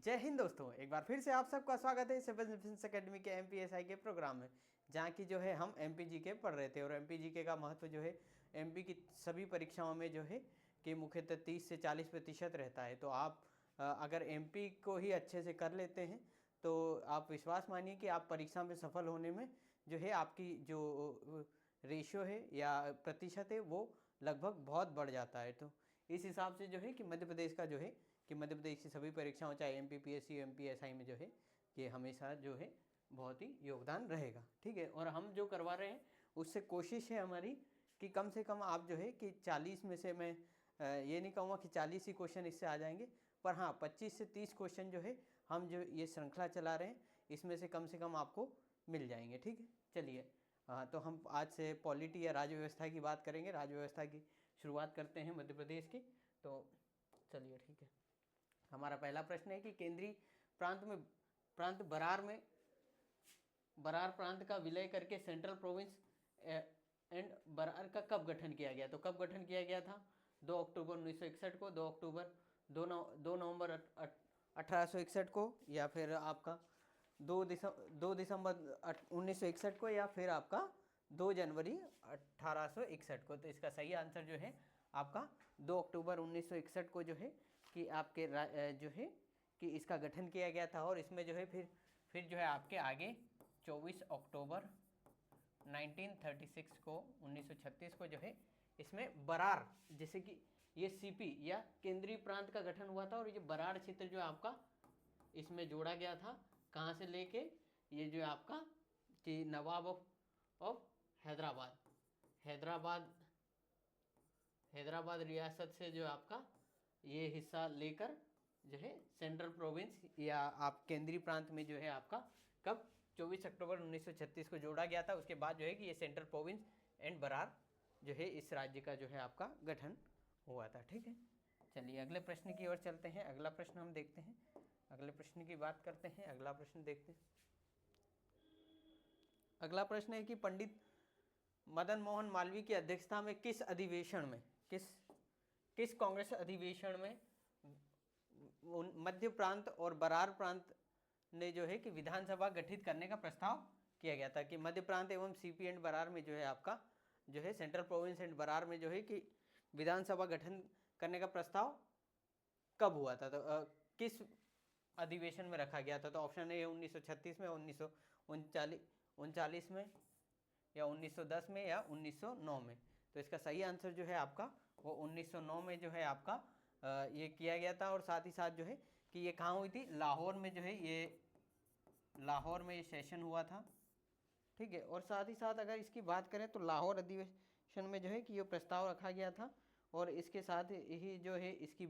जय हिंद दोस्तों, एक बार फिर से आप सबका स्वागत है सिविल डिफेंस एकेडमी के एमपीएसआई के प्रोग्राम में, जहाँ की जो है हम एमपीजीके पढ़ रहे थे। और एमपीजीके का महत्व जो है एमपी की सभी परीक्षाओं में जो है कि मुख्यतः 30 से 40% रहता है। तो आप अगर एमपी को ही अच्छे से कर लेते हैं तो आप विश्वास मानिए कि आप परीक्षा में सफल होने में जो है आपकी जो रेशियो है या प्रतिशत है वो लगभग बहुत बढ़ जाता है। तो इस हिसाब से जो है कि मध्य प्रदेश का जो है कि मध्य प्रदेश की सभी परीक्षाओं चाहे एमपीपीएससी एमपीएसआई में जो है कि हमेशा जो है बहुत ही योगदान रहेगा। ठीक है, और हम जो करवा रहे हैं उससे कोशिश है हमारी कि कम से कम आप जो है कि 40 में से मैं ये नहीं कहूँगा कि 40 ही क्वेश्चन इससे आ जाएंगे, पर हाँ 25 से 30 क्वेश्चन जो है हम जो ये श्रृंखला चला रहे हैं इसमें से कम आपको मिल जाएंगे। ठीक है, चलिए तो हम आज से पॉलिटी या राज्य व्यवस्था की बात करेंगे। राज्य व्यवस्था की शुरुआत करते हैं मध्य प्रदेश की। तो चलिए ठीक है, हमारा पहला प्रश्न है कि केंद्रीय प्रांत बरार प्रांत का विलय करके सेंट्रल प्रोविंस एंड बरार का कब गठन किया गया। तो कब गठन किया गया था? 2 अक्टूबर 1961 को, 2 नवंबर 1861 को, या फिर आपका 2 दिसंबर 1961 को, या फिर आपका 2 जनवरी 1861 को। तो इसका सही आंसर जो है आपका 2 अक्टूबर 1961 को जो है कि आपके जो है कि इसका गठन किया गया था। और इसमें जो है फिर जो है आपके आगे 24 अक्टूबर 1936 को 1936 को जो है इसमें बरार, जैसे कि ये सीपी या केंद्रीय प्रांत का गठन हुआ था। और ये बरार क्षेत्र जो आपका इसमें जोड़ा गया था, कहाँ से लेके ये जो आपका कि नवाब ऑफ हैदराबाद रियासत से जो आपका ये हिस्सा लेकर जो है सेंट्रल प्रोविंस या आप केंद्रीय प्रांत में जो है आपका कब 24 अक्टूबर 1936 को जोड़ा गया था। उसके बाद जो है कि ये सेंट्रल प्रोविंस एंड बरार जो है इस राज्य का जो है आपका गठन हुआ था। ठीक है, चलिए अगले प्रश्न की ओर चलते हैं। अगला प्रश्न हम देखते हैं, अगले प्रश्न की बात करते हैं। अगला प्रश्न देखते हैं। अगला प्रश्न है कि पंडित मदन मोहन मालवीय की अध्यक्षता में किस अधिवेशन में किस कांग्रेस अधिवेशन में मध्य प्रांत और बरार प्रांत ने जो है कि विधानसभा गठित करने का प्रस्ताव किया गया था। कि मध्य प्रांत एवं सीपी एंड बरार में जो है आपका जो है सेंट्रल प्रोविंस एंड बरार में जो है कि विधानसभा गठन करने का प्रस्ताव कब हुआ था। तो किस अधिवेशन में रखा गया था? तो ऑप्शन ए 1936 में, 1939 में, या 1910 में, या 1909 में। तो इसका सही आंसर जो है आपका वो 1909 में जो है आपका ये किया गया था। और साथ ही साथ जो है कि ये कहाँ हुई थी? लाहौर में जो है ये लाहौर में ये सेशन हुआ था। ठीक है, और साथ ही साथ अगर इसकी बात करें तो लाहौर अधिवेशन में जो है कि ये प्रस्ताव रखा गया था। और इसके साथ ही जो है इसकी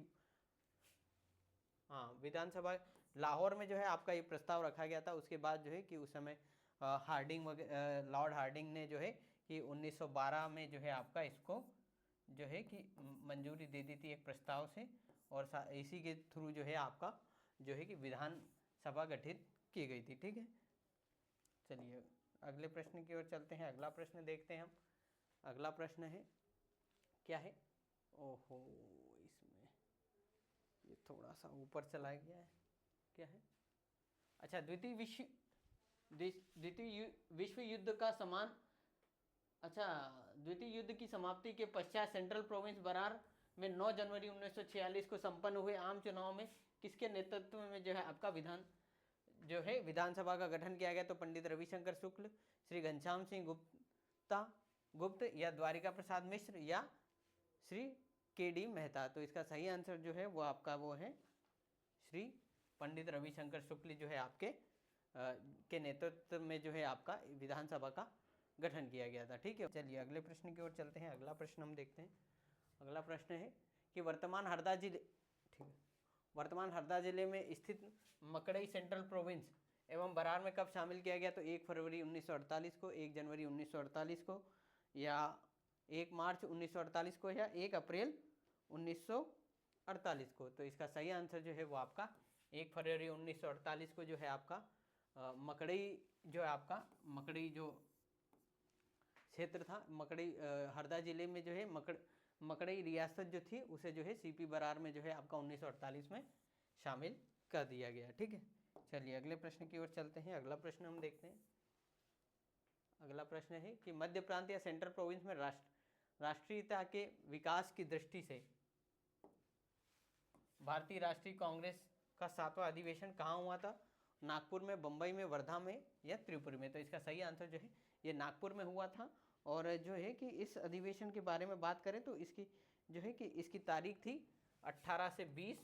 विधानसभा लाहौर में जो है आपका ये प्रस्ताव रखा गया था। उसके बाद जो है कि उस समय लॉर्ड हार्डिंग ने जो है कि 1912 में जो है आपका इसको जो है कि मंजूरी दे दी थी एक प्रस्ताव से। और इसी के थ्रू जो है आपका जो है कि विधानसभा गठित की गई थी। ठीक है, चलिए अगले प्रश्न की ओर चलते हैं। अगला प्रश्न देखते हैं हम। अगला प्रश्न है क्या है? ओहो, इसमें ये थोड़ा सा ऊपर चला गया है, क्या है? अच्छा, द्वितीय विश्व युद्ध का द्वितीय युद्ध की समाप्ति के पश्चात सेंट्रल प्रोविंस बरार में 9 जनवरी 1946 को संपन्न हुए आम चुनाव में किसके नेतृत्व में जो है आपका विधानसभा का गठन किया गया? तो पंडित रविशंकर शुक्ल, श्री घनश्याम सिंह गुप्त, या द्वारिका प्रसाद मिश्र, या श्री के.डी. मेहता। तो इसका सही आंसर जो है वो आपका वो है श्री पंडित रविशंकर शुक्ल जो है आपके के नेतृत्व में जो है आपका विधानसभा का गठन किया गया था। ठीक है, चलिए अगले प्रश्न की ओर चलते हैं। अगला प्रश्न हम देखते हैं। अगला प्रश्न है कि वर्तमान हरदा जिले में स्थित मकड़ई सेंट्रल प्रोविंस एवं बरार में कब शामिल किया गया? तो 1 फरवरी 1948 को, 1 जनवरी 1948 को, या 1 मार्च 1948 को, या 1 अप्रैल 1948 को। तो इसका सही आंसर जो है वो आपका 1 फरवरी 1948 को जो है आपका मकड़ई जो क्षेत्र था, मकड़ई हरदा जिले में जो है मकड़ई रियासत जो थी उसे जो है सीपी बरार में जो है आपका 1948 में शामिल कर दिया गया। ठीक है, चलिए अगले प्रश्न की ओर चलते हैं। अगला प्रश्न हम देखते हैं। अगला प्रश्न है कि मध्य प्रांत या सेंट्रल प्रोविंस में राष्ट्रीयता के विकास की दृष्टि से भारतीय राष्ट्रीय कांग्रेस का 7वां अधिवेशन कहाँ हुआ था? नागपुर में, बम्बई में, वर्धा में या त्रिपुरा में? तो इसका सही आंसर जो है ये नागपुर में हुआ था। और जो है कि इस अधिवेशन के बारे में बात करें तो इसकी जो है कि इसकी तारीख थी 18 से 20,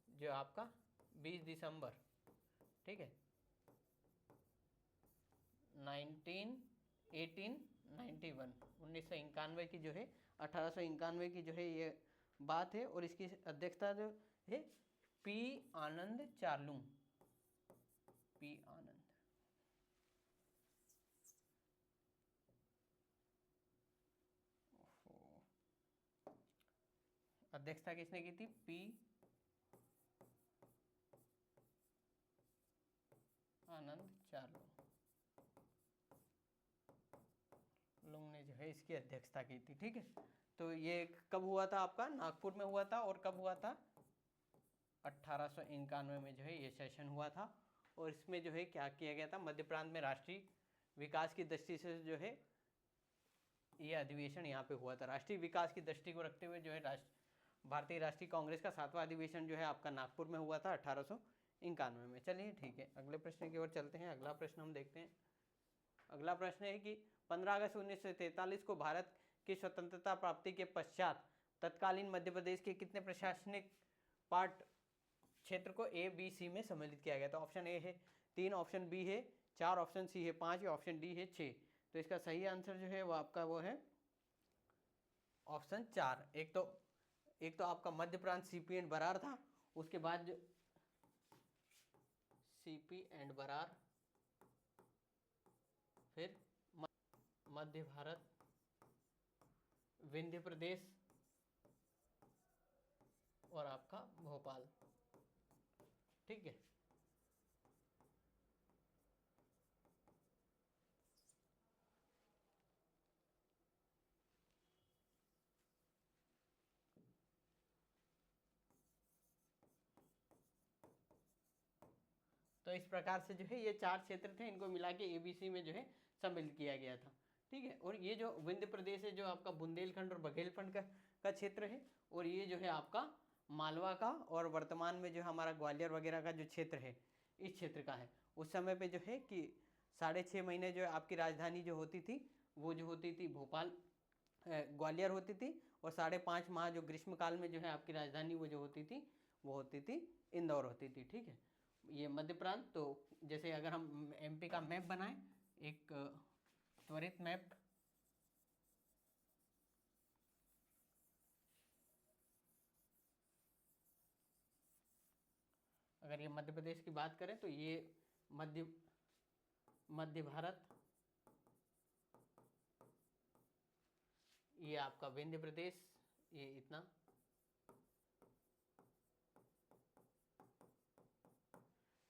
जो आपका 20 दिसंबर, ठीक है, 1991 की जो है 1891 की जो है ये बात है। और इसकी अध्यक्षता जो है पी आनंद चार्लुंग, पी आनंद, अध्यक्षता किसने की थी? पी आनंद चार्लुंग ने जो है इसकी अध्यक्षता की थी। ठीक है, तो ये कब हुआ था? आपका नागपुर में हुआ था। और कब हुआ था? 1891 में जो है ये सेशन हुआ था। और इसमें जो है क्या किया गया था? मध्य प्रांत में राष्ट्रीय विकास की दृष्टि से जो है ये अधिवेशन यहाँ पे हुआ था। राष्ट्रीय विकास की दृष्टि को रखते हुए जो है भारतीय राष्ट्रीय कांग्रेस का 7वां अधिवेशन जो है आपका नागपुर में हुआ था 1891 में। चलिए ठीक है, अगले प्रश्न की ओर चलते हैं। अगला प्रश्न हम देखते हैं। अगला प्रश्न है कि 15 अगस्त 1943 को भारत की स्वतंत्रता प्राप्ति के पश्चात तत्कालीन मध्य प्रदेश के कितने प्रशासनिक पार्ट क्षेत्र को ए, बी, सी में सम्मिलित किया गया? तो ऑप्शन ए है 3, ऑप्शन बी है 4, ऑप्शन सी है 5 या ऑप्शन डी है 6? तो इसका सही आंसर जो है वो आपका वो है ऑप्शन 4। एक तो आपका मध्य प्रांत सीपी एंड बरार था, उसके बाद जो सीपी एंड बरार, फिर मध्य भारत, विंध्य प्रदेश और आपका भोपाल। ठीक है, तो इस प्रकार से जो है ये 4 क्षेत्र थे, इनको मिला के एबीसी में जो है सम्मिलित किया गया था। ठीक है, और ये जो विंध्य प्रदेश है जो आपका बुंदेलखंड और बघेलखंड का क्षेत्र है, और ये जो है आपका मालवा का और वर्तमान में जो हमारा ग्वालियर वगैरह का जो क्षेत्र है इस क्षेत्र का है। उस समय पे जो है कि 6.5 महीने जो है आपकी राजधानी जो होती थी वो जो होती थी भोपाल, ग्वालियर होती थी, और 5.5 माह जो ग्रीष्मकाल में जो है आपकी राजधानी वो जो होती थी वो होती थी इंदौर होती थी। ठीक है, ये मध्य प्रांत। तो जैसे अगर हम एमपी का मैप बनाएं, एक त्वरित मैप, अगर ये मध्य प्रदेश की बात करें तो ये मध्य भारत, ये आपका विंध्य प्रदेश, ये इतना,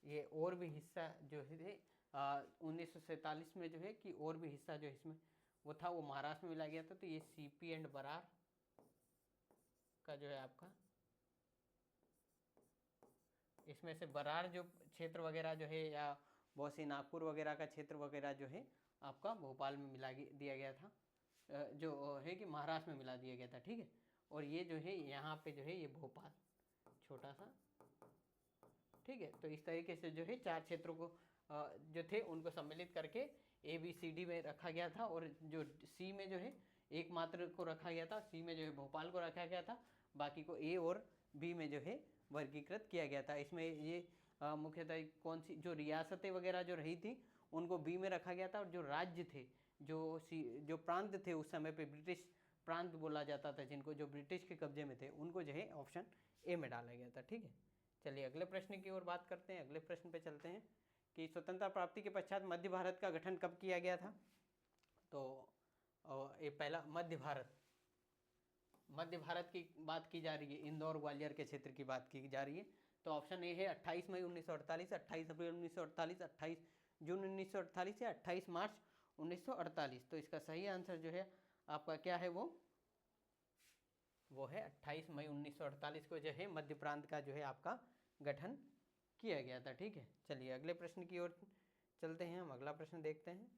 ये और भी हिस्सा जो है 1947 में जो है कि और भी हिस्सा जो इसमें वो था वो महाराष्ट्र में मिला गया था। तो ये सीपी एंड बरार का जो है आपका, इसमें से बरार जो क्षेत्र वगैरह जो है या बहुत सी नागपुर वगैरह का क्षेत्र वगैरह जो है आपका भोपाल में मिला दिया गया था, जो है कि महाराष्ट्र में मिला दिया गया था। ठीक है, और ये जो है यहाँ पे जो है ये भोपाल छोटा सा। ठीक है, तो इस तरीके से जो है 4 क्षेत्रों को जो थे उनको सम्मिलित करके ABCD में रखा गया था। और जो सी में जो है एकमात्र को रखा गया था, सी में जो है भोपाल को रखा गया था, बाकी को ए और बी में जो है वर्गीकृत किया गया था। इसमें ये मुख्यतः कौन सी जो रियासतें वगैरह जो रही थी उनको बी में रखा गया था, और जो राज्य थे जो प्रांत थे उस समय पे ब्रिटिश प्रांत बोला जाता था, जिनको जो ब्रिटिश के कब्जे में थे उनको जो है ऑप्शन ए में डाला गया था। ठीक है, चलिए अगले प्रश्न की ओर बात करते हैं। अगले प्रश्न पे चलते हैं कि स्वतंत्रता प्राप्ति के पश्चात मध्य भारत का गठन कब किया गया था? तो ये पहला मध्य भारत की बात की जा रही है, इंदौर ग्वालियर के क्षेत्र की बात की जा रही है। तो ऑप्शन ए है 28 मई 1948, 28 अप्रैल 1948, 28 जून 1948 या 28 मार्च 1948। तो इसका सही आंसर जो है आपका क्या है? वो है 28 मई 1948 को जो है मध्य प्रांत का जो है आपका गठन किया गया था। ठीक है, चलिए अगले प्रश्न की ओर चलते हैं। हम अगला प्रश्न देखते हैं।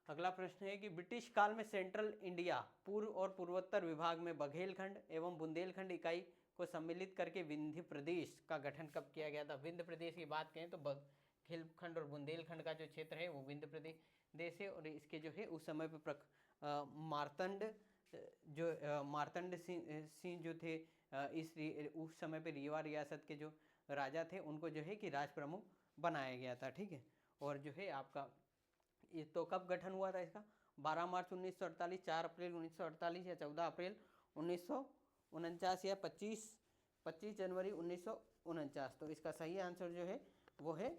अगला प्रश्न है कि ब्रिटिश काल में सेंट्रल इंडिया पूर्व और पूर्वोत्तर विभाग में बघेलखंड एवं बुंदेलखंड इकाई को सम्मिलित करके विंध्य प्रदेश का गठन कब किया गया था। विंध्य प्रदेश की बात करें तो बघेलखंड और बुंदेलखंड का जो क्षेत्र है वो विंध्य प्रदेश है। और इसके जो है उस समय पे मार्तंड मार्तंड सिंह जो थे उस समय पे रीवा रियासत के जो राजा थे उनको जो है कि राज प्रमुख बनाया गया था। ठीक है, और जो है आपका ये तो कब गठन हुआ था इसका, 12 मार्च 1948, 4 अप्रैल 1948 या 14 अप्रैल 1949 या 25 जनवरी 1949। तो इसका सही आंसर जो है वो है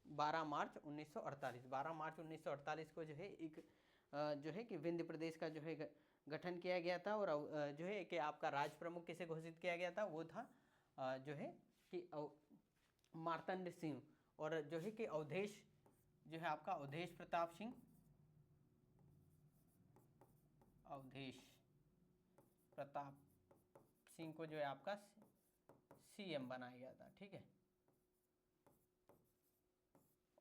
12 मार्च 1948। 12 मार्च 1948 को जो है एक जो है कि विंध्य प्रदेश का जो है गठन किया गया था। और जो है कि आपका राज प्रमुख किसे घोषित किया गया था, वो था जो है कि मार्तंड सिंह। और जो है कि अवधेश जो है आपका अवधेश प्रताप सिंह, अवधेश प्रताप सिंह को जो है आपका सीएम बनाया गया था। ठीक है,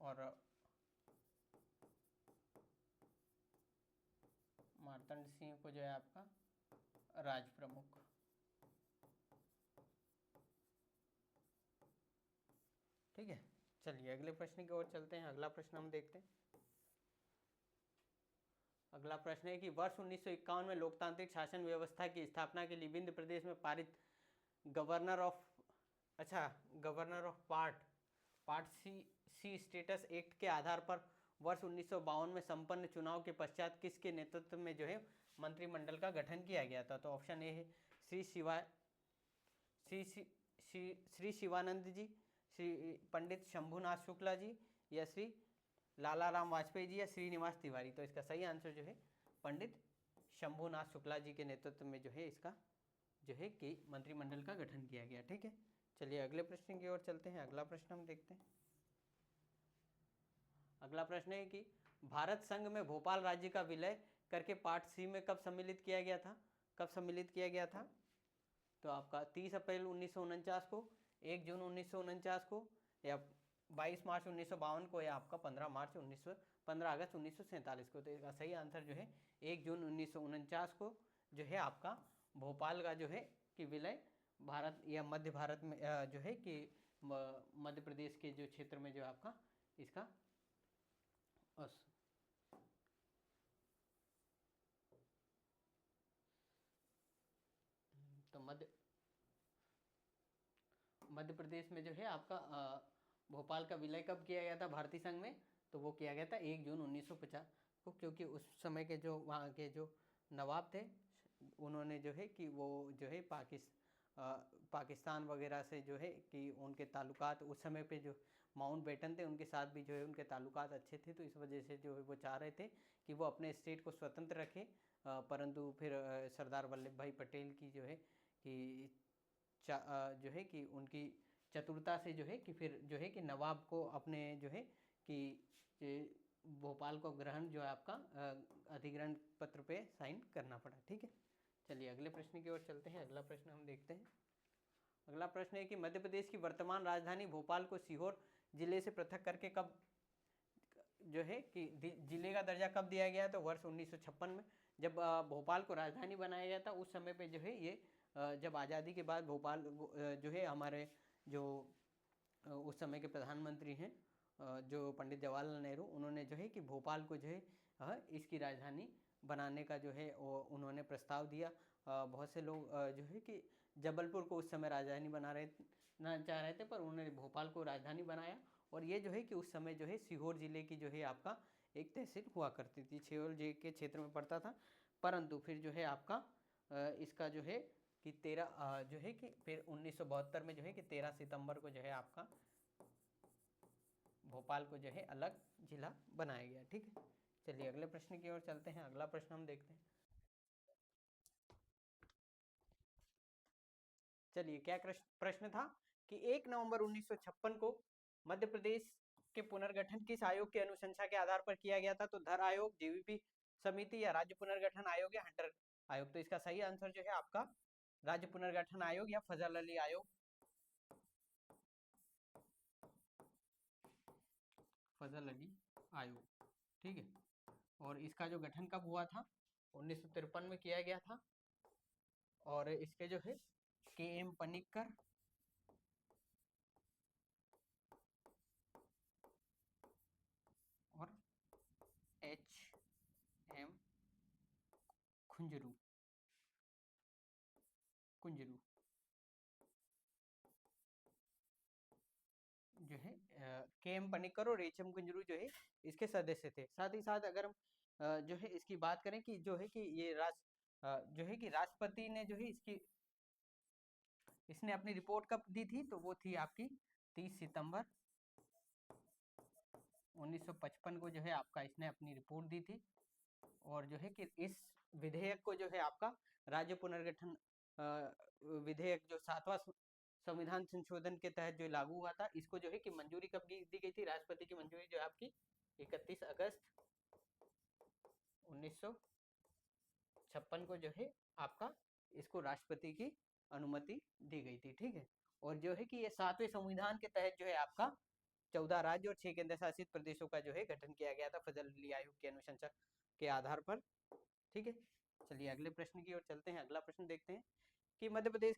और मार्तंड सिंह को जो है आपका राज प्रमुख। ठीक है, चलिए अगले प्रश्न की ओर चलते हैं। अगला प्रश्न हम देखते हैं। अगला प्रश्न है कि वर्ष 1951 में लोकतांत्रिक शासन व्यवस्था की स्थापना के लिए विंध्य प्रदेश में पारित governor of part C states act के आधार पर वर्ष 1952 में संपन्न चुनाव के पश्चात किसके नेतृत्व में जो है मंत्रिमंडल का गठन किया गया था। तो ऑप्शन ए है श्री शिवानंद जी, श्री पंडित शंभुनाथ शुक्ला जी, या श्री लाला राम वाजपेयी जी, या श्रीनिवास तिवारी। तो इसका सही आंसर जो है पंडित शंभुनाथ शुक्ला जी के नेतृत्व में जो है इसका जो है कि मंत्रिमंडल का गठन किया गया। ठीक है, चलिए अगले प्रश्न की ओर चलते हैं। अगला प्रश्न हम देखते हैं। अगला प्रश्न है कि भारत संघ में भोपाल राज्य का विलय करके पार्ट सी में कब सम्मिलित किया गया था। कब सम्मिलित किया गया था, तो आपका 30 अप्रैल 1949 को, 1 जून 1949 को, या 22 मार्च 1952 को, या आपका 15 अगस्त 1947 को। तो इसका सही आंसर जो है 1 जून 1949 को जो है आपका भोपाल का जो है कि विलय भारत या मध्य भारत में जो है कि मध्य प्रदेश के जो क्षेत्र में जो आपका इसका तो मध्य प्रदेश में जो है आपका भोपाल का विलय कब किया गया था भारतीय संघ में, तो वो किया गया था 1 जून 1950 को। क्योंकि उस समय के जो वहाँ के जो नवाब थे उन्होंने जो है कि वो जो है पाकिस्तान वगैरह से जो है कि उनके ताल्लुकात उस समय पे जो माउंट बेटन थे उनके साथ भी जो है उनके ताल्लुकात अच्छे थे। तो इस वजह से जो है वो चाह रहे थे कि वो अपने स्टेट को स्वतंत्र रखें। परंतु फिर सरदार वल्लभ भाई पटेल की जो है कि जो है कि उनकी चतुरता से जो है कि फिर जो है कि नवाब को अपने जो है कि भोपाल को ग्रहण जो है आपका अधिग्रहण पत्र पे साइन करना पड़ा। ठीक है, चलिए अगले प्रश्न की ओर चलते हैं। अगला प्रश्न हम देखते हैं। अगला प्रश्न है कि मध्य प्रदेश की वर्तमान राजधानी भोपाल को सीहोर जिले से पृथक करके कब जो है कि जिले का दर्जा कब दिया गया, तो वर्ष 1956 में जब भोपाल को राजधानी बनाया गया था। उस समय पे जो है ये जब आज़ादी के बाद भोपाल जो है हमारे जो उस समय के प्रधानमंत्री हैं जो पंडित जवाहरलाल नेहरू, उन्होंने जो है कि भोपाल को जो है इसकी राजधानी बनाने का जो है उन्होंने प्रस्ताव दिया। बहुत से लोग जो है कि जबलपुर को उस समय राजधानी बनाना चाह रहे थे, पर उन्होंने भोपाल को राजधानी बनाया। और ये जो है कि उस समय जो है सीहोर जिले की जो है आपका एक तहसील हुआ करती थी, सीहोर जिले के क्षेत्र में पड़ता था। परंतु फिर जो है आपका इसका जो है कि 13 जो है कि फिर 1972 में जो है कि 13 सितंबर को जो है आपका भोपाल को जो है अलग जिला बनाया गया। ठीक है, चलिए अगले प्रश्न की ओर चलते हैं। अगला प्रश्न हम देखते हैं। चलिए क्या प्रश्न था कि 1 नवंबर 1956 को मध्य प्रदेश के पुनर्गठन किस आयोग की अनुशंसा के आधार पर किया गया था, तो धर आयोग, जेवीपी समिति, या राज्य पुनर्गठन आयोग, या हंटर आयोग। तो इसका सही आंसर जो है आपका राज्य पुनर्गठन आयोग या फजल अली आयोग, फजल अली आयोग, ठीक है। और इसका जो गठन कब हुआ था, 1953 में किया गया था। और इसके जो है के.एम. पनिक्कर और H.M. खुंजरू जो है के.एम. पनिक्कर और H.M. कुंजरू जो है इसके सदस्य थे। साथ ही साथ अगर हम जो है इसकी बात करें कि जो है कि ये जो है कि राष्ट्रपति ने जो है इसने अपनी रिपोर्ट कब दी थी, तो वो थी आपकी 30 सितंबर 1955 को जो है आपका इसने अपनी रिपोर्ट दी थी। और जो है कि इस विधेयक को जो है आपका राज्य पुनर्गठन विधेयक जो 7वां संविधान संशोधन के तहत जो लागू हुआ था, इसको जो है कि मंजूरी कब दी गई थी, राष्ट्रपति की मंजूरी जो है आपकी 31 अगस्त 1956 को जो है आपका इसको राष्ट्रपति की अनुमति दी गई थी, ठीक है। और जो है कि ये 7वें संविधान के तहत जो है आपका 14 राज्य और 6 केंद्र शासित प्रदेशों का जो है गठन किया गया था फजल अली आयोग की अनुशंसा के आधार पर, ठीक है। चलिए अगले प्रश्न की ओर चलते हैं। अगला प्रश्न देखते हैं कि मध्य प्रदेश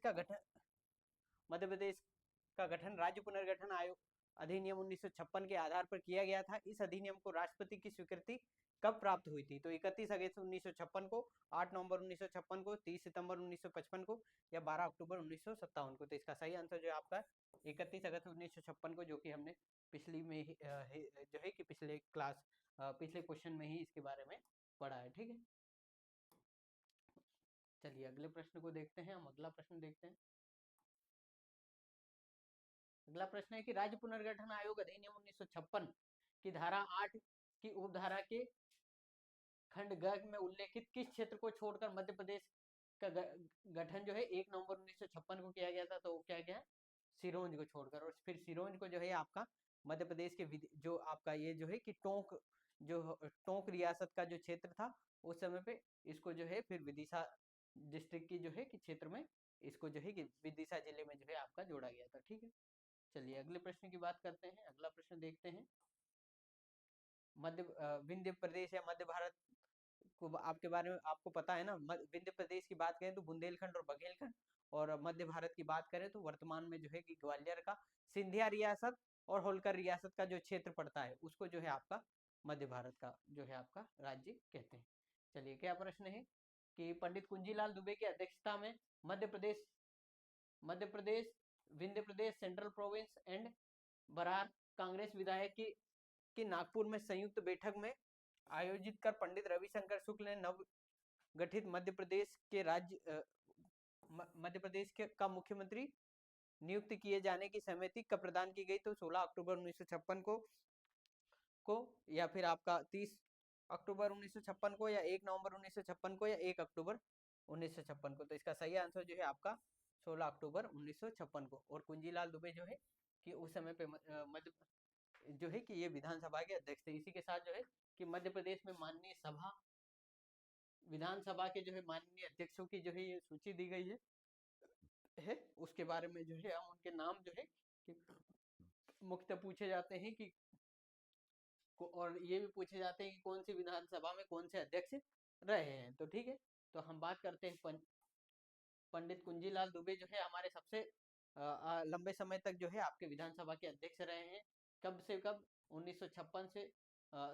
का गठन राज्य पुनर्गठन आयोग अधिनियम 1956 के आधार पर किया गया था। इस अधिनियम को राष्ट्रपति की स्वीकृति कब प्राप्त हुई थी, तो 31 अगस्त 1956 को, 8 नवंबर 1956 को, 30 सितंबर 1955 को या 12 अक्टूबर 1957 को। तो इसका सही आंसर जो है आपका 31 अगस्त 1956 को, जो कि हमने पिछली में ही जो है कि पिछले क्वेश्चन में ही इसके बारे में पढ़ा है, ठीक है। चलिए अगले प्रश्न को देखते हैं। हम अगला प्रश्न देखते हैं। अगला प्रश्न है कि राज्य पुनर्गठन आयोग अधिनियम 1956 की धारा 8 की उपधारा के खंड ग में उल्लेखित किस क्षेत्र को छोड़कर मध्य प्रदेश का गठन जो है 1 नवंबर 1956 को किया गया था, तो क्या गया, सिरोंज को छोड़कर। और फिर सिरोंज को जो है आपका मध्य प्रदेश के जो आपका ये जो है कि टोंक रियासत का जो क्षेत्र था उस समय पे, इसको जो है फिर विदिशा डिस्ट्रिक्ट की जो है कि क्षेत्र में इसको जो है कि विदिशा जिले में जो है आपका जोड़ा गया था, ठीक है। चलिए अगले प्रश्न की बात करते हैं। अगला प्रश्न देखते हैं। विंध्य प्रदेश या मध्य भारत को आपके बारे में आपको पता है ना। विंध्य प्रदेश की बात करें तो बुंदेलखंड और बघेलखंड, और मध्य भारत की बात करें तो वर्तमान में जो है कि ग्वालियर का सिंधिया रियासत और होलकर रियासत का जो क्षेत्र पड़ता है उसको जो है आपका मध्य भारत का जो है आपका राज्य कहते हैं। चलिए क्या प्रश्न है कि पंडित कुंजीलाल दुबे की अध्यक्षता में Madhya Pradesh Vindhya Pradesh central province and Berar Congress विधायक की नागपुर में संयुक्त बैठक में आयोजित कर पंडित रविशंकर शुक्ल ने नव गठित मध्य प्रदेश का मुख्यमंत्री नियुक्त किए जाने की सहमति कब प्रदान की गई, तो 16 अक्टूबर 1956 को या फिर आपका 30 अक्टूबर 1956 को या 1 नवंबर 1956 को या 1 अक्टूबर 1956 को। तो इसका सही आंसर जो है आपका 16 अक्टूबर 1956 को। और कुंजीलाल दुबे जो है कि उस समय पे मध्य जो है कि ये विधानसभा के अध्यक्ष थे। इसी के साथ जो है कि मध्य प्रदेश में विधानसभा के जो है माननीय अध्यक्षों की जो है ये सूची दी गई है। उसके बारे में जो है हम उनके नाम जो है कि मुख्यतः पूछे जाते हैं कि और ये भी पूछे जाते हैं कि कौन सी विधानसभा में कौन से अध्यक्ष रहे हैं, तो ठीक है। तो हम बात करते हैं पंडित कुंजीलाल दुबे जो है हमारे सबसे लंबे समय तक जो है आपके विधानसभा के अध्यक्ष रहे हैं। कब से कब, 1956 से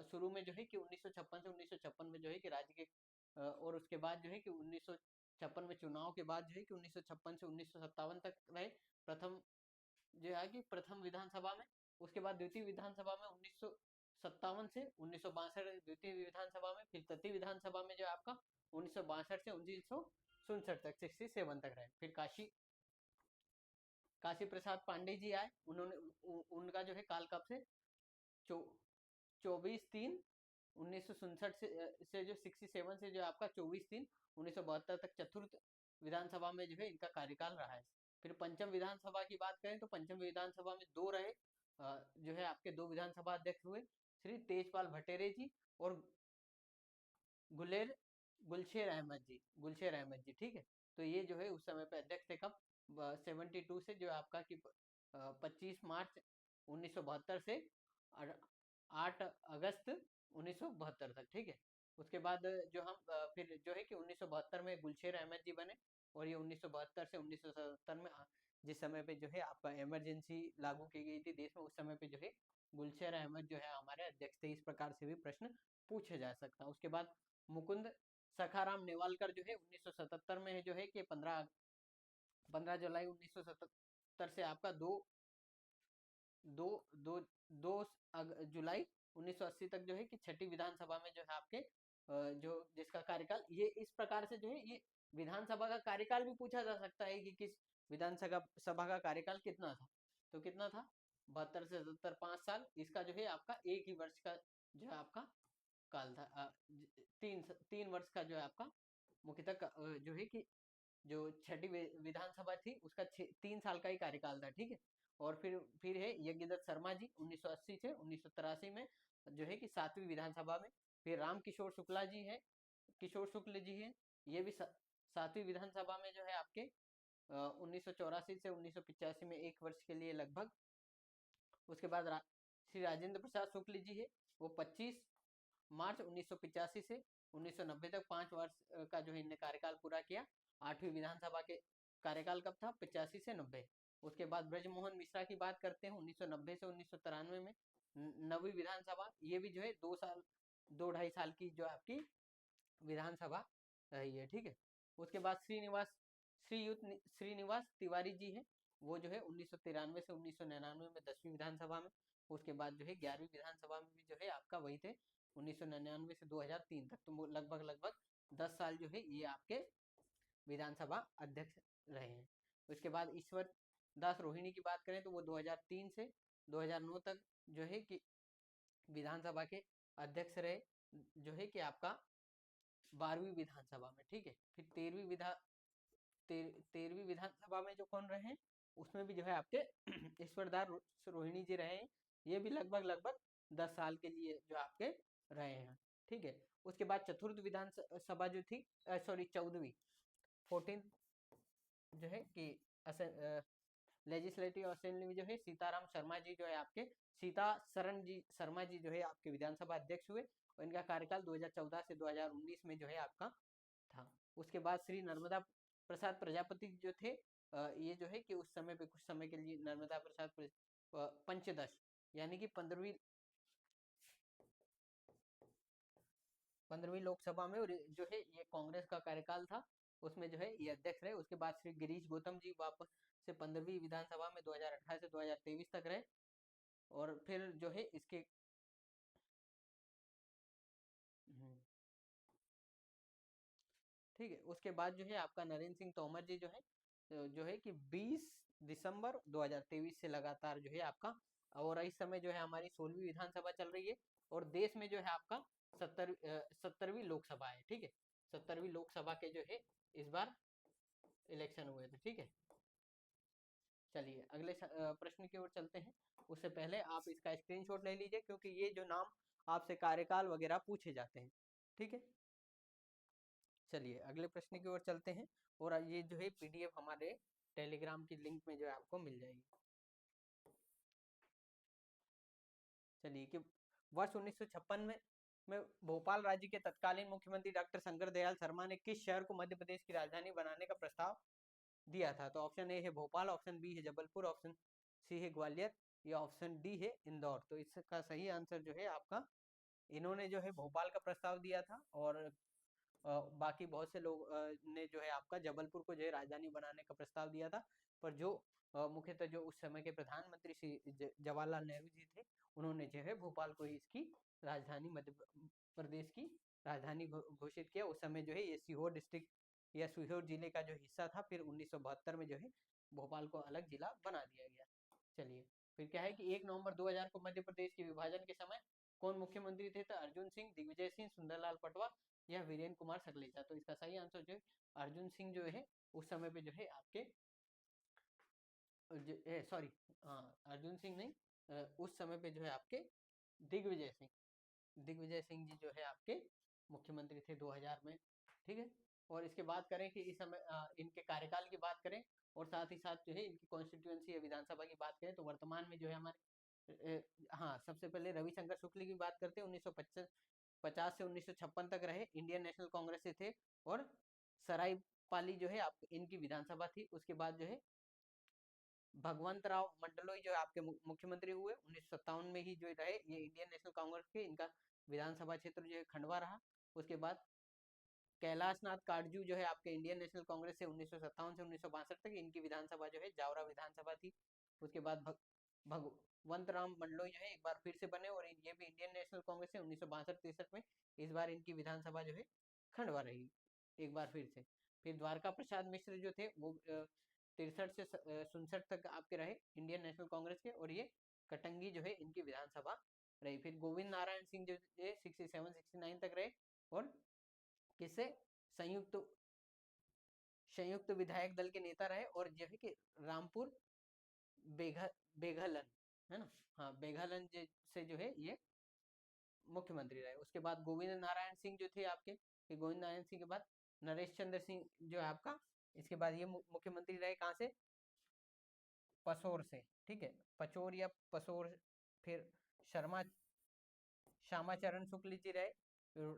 शुरू में जो है कि 1956 से 1956 में जो है कि राज्य के और उसके बाद जो है कि 1956 में चुनाव के बाद जो है कि 1956 से 1957 तक रहे प्रथम जो है कि प्रथम विधानसभा में। उसके बाद द्वितीय विधानसभा में 1957 से 1962 द्वितीय विधानसभा में, फिर तृतीय विधानसभा में जो आपका 1962 से 1967 तक 67 तक रहे। फिर काशी प्रसाद पांडे जी आए, उनका जो है काल कब से 24/3/1967 से जो 67 से जो आपका 24/3/1972 तक चतुर्थ विधानसभा में जो है इनका कार्यकाल रहा है। फिर पंचम विधानसभा की बात करें तो पंचम विधानसभा में दो रहे जो है आपके दो विधानसभा अध्यक्ष हुए, श्री तेजपाल भट्टेरे जी और गुलशेर अहमद जी, ठीक है। तो ये जो है उस समय पे अध्यक्ष थे कब 72 से जो आपका कि 25 मार्च 1972 से 8 अगस्त 1972 तक, ठीक है। उसके बाद जो हम फिर जो है कि 1972 में गुलशेर अहमद जी बने, और ये 1972 से 1977 में जिस समय पे जो है आपका इमरजेंसी लागू की गई थी देश में, उस समय पे जो है गुलशेर अहमद जो है हमारे अध्यक्ष थे। इस प्रकार से भी प्रश्न पूछे जा सकता है। उसके बाद मुकुंद सखाराम नेवालकर जो है 1977 में है जो है कि 15 जुलाई 1977 से आपका 2 2 2 जुलाई 1980 तक जो है कि छठी विधानसभा में जो है आपके जो जिसका कार्यकाल ये इस प्रकार से जो है ये विधानसभा का कार्यकाल भी पूछा जा सकता है कि किस विधानसभा सभा का कार्यकाल कितना था। तो कितना था 72 से 77 5 साल। इसका जो है आपका एक ही वर्ष का जो है आपका काल था। 3 वर्ष का जो है आपका मुख्यतः जो है कि जो छठी विधानसभा थी उसका 3 साल का ही कार्यकाल था, ठीक है। और फिर है यज्ञदत्त शर्मा जी 1980 से 1983 में जो है कि 7वीं विधानसभा में। फिर राम किशोर शुक्ला जी है, किशोर शुक्ल जी है, ये भी 7वीं विधानसभा में जो है आपके 1984 से 1985 में 1 वर्ष के लिए लगभग। उसके बाद श्री राजेंद्र प्रसाद शुक्ल जी है, वो 25 मार्च 1985 से 1990 तक 5 वर्ष का जो है इन्हें कार्यकाल पूरा किया। 8वीं विधानसभा के कार्यकाल कब था 85 से 90। उसके बाद ब्रजमोहन मिश्रा की बात करते हैं 1990 से 1993 में 9वीं विधानसभा। ये भी जो है 2-2.5 साल की जो आपकी विधानसभा रही है, ठीक है। उसके बाद श्रीनिवास तिवारी जी है, वो जो है 1993 से 1999 में 10वीं विधानसभा में। उसके बाद जो है 11वीं विधानसभा में भी जो है आपका वही थे 1999 से 2003 तक। तो लगभग 10 साल जो है ये आपके विधानसभा अध्यक्ष रहे हैं। उसके बाद ईश्वर दास रोहिणी की बात करें तो वो 2003 से 2009 तक जो है कि विधानसभा के अध्यक्ष रहे, जो है कि आपका 12वीं विधानसभा में, ठीक है। फिर 13वीं विधानसभा में जो कौन रहे हैं उसमें भी जो है आपके ईश्वरदास रोहिणी जी रहे हैं। ये भी लगभग 10 साल के लिए जो आपके रहे हैं, ठीक है। उसके बाद चतुर्थ विधानसभा जो थी 14वीं जो है कि लेजिस्लेटिव असेंबली में जो है सीताराम शर्मा जी जो है आपके सीताशरण जी शर्मा जी जो है आपके विधानसभा अध्यक्ष हुए, और इनका कार्यकाल 2014 से 2019 में जो है आपका था। उसके बाद श्री नर्मदा प्रसाद प्रजापति जो थे, ये जो है कि उस समय पे कुछ समय के लिए नर्मदा प्रसाद पंचदश यानी कि 15वीं लोकसभा में, और जो है ये कांग्रेस का कार्यकाल था, उसमें जो है ये अध्यक्ष रहे। उसके बाद श्री गिरीश गौतम जी वापस से 15वीं विधानसभा में 2018 से 2023 तक रहे। और फिर जो है इसके ठीक है। उसके बाद जो है आपका नरेंद्र सिंह तोमर जी जो है कि 20 दिसंबर 2023 से लगातार जो है आपका, और इस समय जो है हमारी 16वीं विधानसभा चल रही है, और देश में जो है आपका 70वीं लोकसभा है, ठीक है। 70वीं लोकसभा के जो है इस बार इलेक्शन हुए थे, ठीक है। चलिए अगले प्रश्न की ओर चलते हैं। उससे पहले आप इसका स्क्रीनशॉट ले लीजिए, क्योंकि ये जो नाम आपसे कार्यकाल वगैरह पूछे जाते हैं, ठीक है। चलिए अगले प्रश्न की ओर चलते हैं, और ये जो है पीडीएफ हमारे टेलीग्राम की लिंक में जो है आपको मिल जाएगी। चलिए कि वर्ष 1956 में भोपाल राज्य के तत्कालीन मुख्यमंत्री डॉक्टर शंकर दयाल शर्मा ने किस शहर को मध्य प्रदेश की राजधानी बनाने का प्रस्ताव दिया था? तो ऑप्शन ए है भोपाल, ऑप्शन बी है जबलपुर, ऑप्शन सी है ग्वालियर, या ऑप्शन डी है इंदौर। तो इसका सही आंसर जो है आपका, इन्होंने जो है भोपाल का प्रस्ताव दिया था, और बाकी बहुत से लोग ने जो है आपका जबलपुर को जो है राजधानी बनाने का प्रस्ताव दिया था। पर जो मुख्यतः जो उस समय के प्रधानमंत्री श्री जवाहरलाल नेहरू जी थे, उन्होंने जो है भोपाल को ही इसकी राजधानी मध्य प्रदेश की राजधानी घोषित किया। उस समय जो है ये सीहोर डिस्ट्रिक्ट या सीहोर जिले का जो हिस्सा था। फिर 1972 में जो है भोपाल को अलग जिला बना दिया गया। चलिए फिर क्या है कि 1 नवंबर 2000 को मध्य प्रदेश के विभाजन के समय कौन मुख्यमंत्री थे? तो अर्जुन सिंह, दिग्विजय सिंह, सुंदरलाल पटवा, या वीरेंद्र कुमार सकलेचा। तो इसका सही आंसर जो है अर्जुन सिंह जो है उस समय पे जो है आपके सॉरी, हाँ अर्जुन सिंह नहीं, उस समय पे जो है आपके दिग्विजय सिंह जी जो है आपके मुख्यमंत्री थे 2000 में, ठीक है। और इसके बात करें कि इस समय इनके कार्यकाल की बात करें और साथ ही साथ जो है इनकी कॉन्स्टिट्यूएंसी या विधानसभा की बात करें तो वर्तमान में जो है हमारे हाँ, सबसे पहले रविशंकर शुक्ल की बात करते हैं। 1950 से 1956 तक रहे, इंडियन नेशनल कांग्रेस से थे। और सरायपाली जो है आप इनकी विधानसभा थी। उसके बाद जो है भगवंत राव मंडलोई जो है आपके मुख्यमंत्री हुए 1957 में ही जो रहे, ये इंडियन नेशनल कांग्रेस के। इनका विधानसभा क्षेत्र जो है खंडवा रहा। उसके बाद कैलाश नाथ काटजू जो है आपके इंडियन नेशनल कांग्रेस से 1957 से 1962 तक इनकी विधानसभा जो है जावरा विधानसभा थी। उसके बाद भगवंत राम मंडलोई जो है एक बार फिर से बने और ये भी इंडियन नेशनल कांग्रेस से 1962-63 में। इस बार इनकी विधानसभा जो है खंडवा रही एक बार फिर से। फिर द्वारका प्रसाद मिश्र जो थे वो 63 से 67 तक आपके रहे इंडियन नेशनल कांग्रेस के, और ये कटंगी जो है इनकी विधानसभा रही। फिर गोविंद नारायण सिंह जो 67-69 तक रहे और किससे संयुक्त संयुक्त विधायक दल के नेता रहे। और जो है कि रामपुर बेघलन है ना, हाँ बेघलन से जो है ये मुख्यमंत्री रहे। उसके बाद गोविंद नारायण सिंह जो थे आपके, गोविंद नारायण सिंह के बाद नरेश चंद्र सिंह जो है आपका, इसके बाद ये मुख्यमंत्री रहे कहाँ से, पसोर से, ठीक है, पचोर या पसोर। फिर श्यामाचरण शुक्ल जी रहे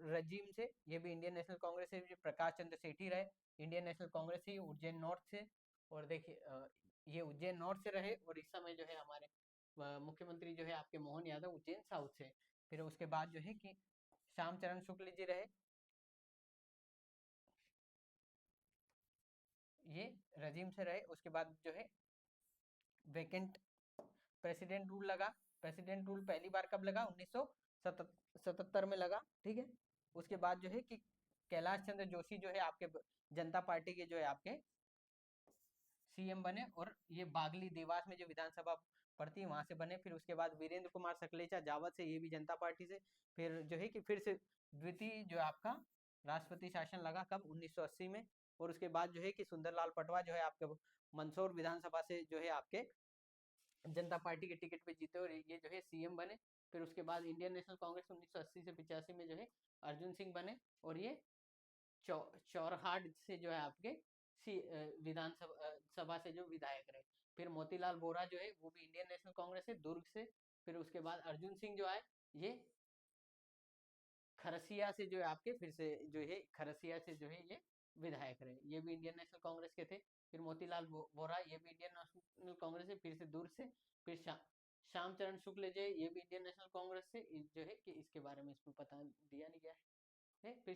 रजीम से, ये भी इंडियन नेशनल कांग्रेस से। प्रकाश चंद्र सेठी रहे इंडियन नेशनल कांग्रेस से, उज्जैन नॉर्थ से। और देखिए ये उज्जैन नॉर्थ से रहे, और इस समय जो है हमारे मुख्यमंत्री जो है आपके मोहन यादव उज्जैन साउथ से। फिर उसके बाद जो है कि श्यामचरण शुक्ल जी रहे, ये रजीम से रहे। उसके बाद जो है वेकेंट प्रेसिडेंट रूल लगा। प्रेसिडेंट रूल पहली बार कब लगा, 1977 में लगा, ठीक है। उसके बाद जो है कि कैलाश चंद्र जोशी जो है आपके जनता पार्टी के जो है आपके सीएम बने, और ये बागली देवास में जो विधानसभा पड़ती है वहां से बने। फिर उसके बाद वीरेंद्र कुमार सकलेचा जावत से, ये भी जनता पार्टी से। फिर जो है कि फिर से द्वितीय जो आपका राष्ट्रपति शासन लगा कब, 1980 में। और उसके बाद जो है कि सुंदरलाल पटवा जो है आपके मंदसौर विधानसभा से जो है आपके जनता पार्टी के टिकट पे जीते और ये जो है सीएम बने। फिर उसके बाद इंडियन नेशनल कांग्रेस 1980 से 85 में जो है अर्जुन सिंह बने, और ये चौरहाट से जो है आपके विधानसभा सभा से जो विधायक रहे। फिर मोतीलाल बोरा जो है वो भी इंडियन नेशनल कांग्रेस से, दुर्ग से। फिर उसके बाद अर्जुन सिंह जो आए ये खरसिया से जो है आपके, फिर से जो है खरसिया से जो है ये विधायक रहे, ये भी इंडियन नेशनल कांग्रेस के थे। फिर मोतीलाल बोरा ये भी इंडियन नेशनल कांग्रेस से, फिर से दुर्ग से। फिर श्यामचरण शुक्ल जो ये भी इंडियन नेशनल कांग्रेस से जो है कि इसके बारे में इसमें पता दिया नहीं गया है। फिर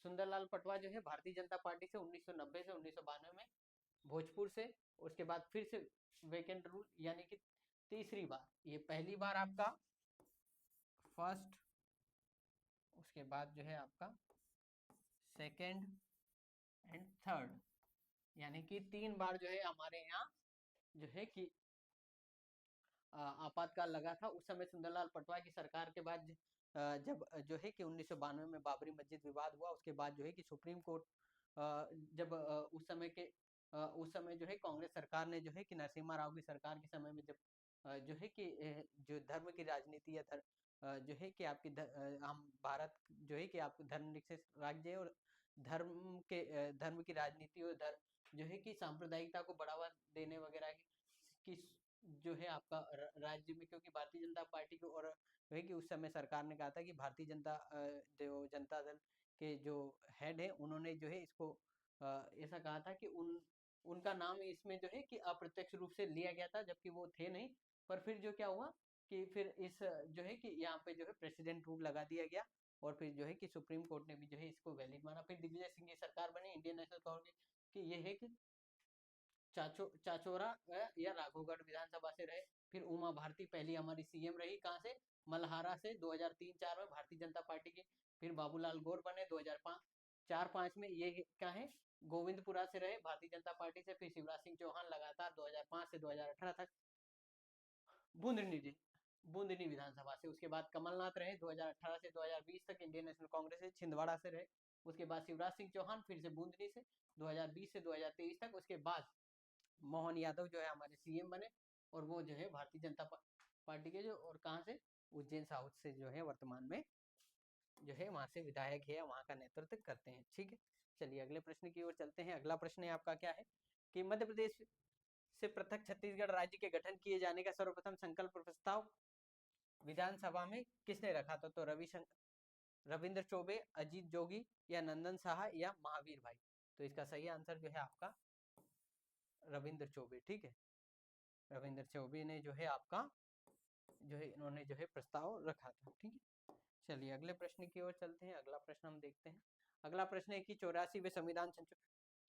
सुंदरलाल पटवा जो है भारतीय जनता पार्टी से 1990 से 1992 में भोजपुर से। उसके बाद फिर से वेकेंट रूल, यानी कि तीसरी बार, ये पहली बार आपका फर्स्ट, उसके बाद जो है आपका सेकंड एंड थर्ड, यानी कि 3 बार जो है हमारे यहाँ जो है कि आपातकाल लगा था। उस समय सुंदरलाल पटवा की सरकार के बाद जब जो है कि 1992 में बाबरी मस्जिद विवाद हुआ, उसके बाद जो है कि सुप्रीम कोर्ट जब उस समय जो है कांग्रेस सरकार ने जो है कि नरसिम्हा राव की सरकार के समय में जब जो है कि जो धर्म की राजनीति या जो है कि आपकी हम भारत जो है कि आपको धर्मनिरपेक्ष राज्य है, और धर्म की राजनीति और जो है कि सांप्रदायिकता को बढ़ावा देने वगैरह की जो है आपका राज्य में, क्योंकि भारतीय जनता पार्टी को, और है कि उस समय सरकार ने कहा था कि भारतीय जनता दल के जो हेड है उन्होंने जो है इसको ऐसा कहा था कि उनका नाम इसमें जो है कि अप्रत्यक्ष रूप से लिया गया था, जबकि वो थे नहीं। पर फिर जो क्या हुआ कि फिर इस जो है कि यहाँ पे जो है प्रेसिडेंट रूल लगा दिया गया, और फिर जो है कि सुप्रीम कोर्ट ने भी जो है इसको वैलिड माना। फिर दिग्विजय सिंह की सरकार बनी इंडियन नेशनल कांग्रेस की, ये है कि चाचोरा या राघवगढ़ विधानसभा से रहे। फिर उमा भारती पहली हमारी सीएम रही, कहाँ से, मल्हारा से 2003-04 में भारतीय जनता पार्टी के। फिर बाबूलाल गौर बने 2004-05 में, ये क्या है, गोविंदपुरा से रहे भारतीय जनता पार्टी से। फिर शिवराज सिंह चौहान लगातार 2005 से 2018 तक बूंदनी विधानसभा से। उसके बाद कमलनाथ रहे 2018 से 2020 तक इंडियन नेशनल कांग्रेस से, छिंदवाड़ा से रहे। उसके बाद शिवराज सिंह चौहान फिर से बूंदनी से 2020 से 2023 तक। उसके बाद मोहन यादव जो है हमारे सीएम बने, और वो जो है भारतीय जनता पार्टी के जो, और कहाँ से, उज्जैन साउथ से जो है वर्तमान में जो है वहां से विधायक है, वहां का नेतृत्व करते हैं, ठीक है। चलिए अगले प्रश्न की ओर चलते हैं। अगला प्रश्न है आपका क्या है कि मध्य प्रदेश से पृथक छत्तीसगढ़ राज्य के गठन किए जाने का सर्वप्रथम संकल्प प्रस्ताव विधानसभा में किसने रखा था? तो रविंद्र चौबे, अजीत जोगी या नंदन साहा या महावीर भाई। तो इसका सही आंसर जो है आपका रविंद्र चौबे। ठीक है, रविंद्र चौबे ने जो है आपका जो है इन्होंने जो है प्रस्ताव रखा था। ठीक है, चलिए अगले प्रश्न की ओर चलते हैं। अगला प्रश्न हम देखते हैं। अगला प्रश्न है कि 84वें संविधान